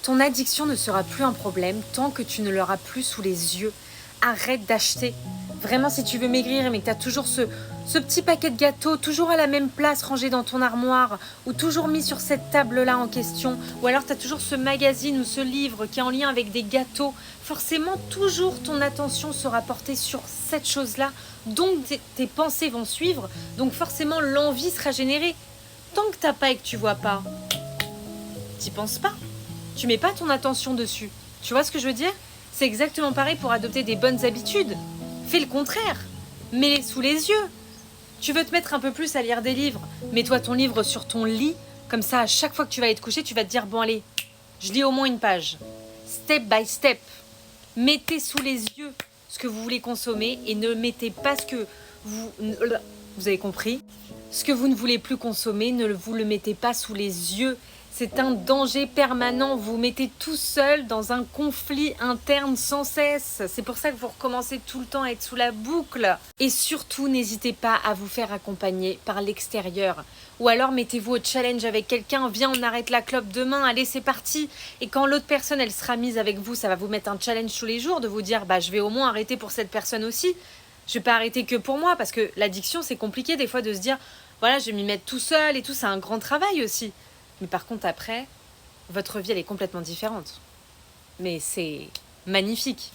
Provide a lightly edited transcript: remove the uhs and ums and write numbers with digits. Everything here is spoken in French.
Ton addiction ne sera plus un problème tant que tu ne l'auras plus sous les yeux. Arrête d'acheter. Vraiment, si tu veux maigrir, mais que tu as toujours ce petit paquet de gâteaux, toujours à la même place, rangé dans ton armoire, ou toujours mis sur cette table-là en question, ou alors tu as toujours ce magazine ou ce livre qui est en lien avec des gâteaux, forcément, toujours ton attention sera portée sur cette chose-là, donc tes pensées vont suivre, donc forcément l'envie sera générée. Tant que t'as pas et que tu vois pas, t'y penses pas. Tu mets pas ton attention dessus. Tu vois ce que je veux dire? C'est exactement pareil pour adopter des bonnes habitudes. Fais le contraire. Mets-les sous les yeux. Tu veux te mettre un peu plus à lire des livres. Mets-toi ton livre sur ton lit. Comme ça, à chaque fois que tu vas aller te coucher, tu vas te dire, bon allez, je lis au moins une page. Step by step. Mettez sous les yeux ce que vous voulez consommer et ne mettez pas ce que vous... Vous avez compris? Ce que vous ne voulez plus consommer, ne vous le mettez pas sous les yeux. C'est un danger permanent. Vous vous mettez tout seul dans un conflit interne sans cesse. C'est pour ça que vous recommencez tout le temps à être sous la boucle. Et surtout, n'hésitez pas à vous faire accompagner par l'extérieur. Ou alors, mettez-vous au challenge avec quelqu'un. Viens, on arrête la clope demain. Allez, c'est parti. Et quand l'autre personne, elle sera mise avec vous, ça va vous mettre un challenge tous les jours de vous dire, bah, je vais au moins arrêter pour cette personne aussi. Je vais pas arrêter que pour moi parce que l'addiction, c'est compliqué des fois de se dire, voilà, je vais m'y mettre tout seul et tout. C'est un grand travail aussi. Mais par contre, après, votre vie, elle est complètement différente. Mais c'est magnifique.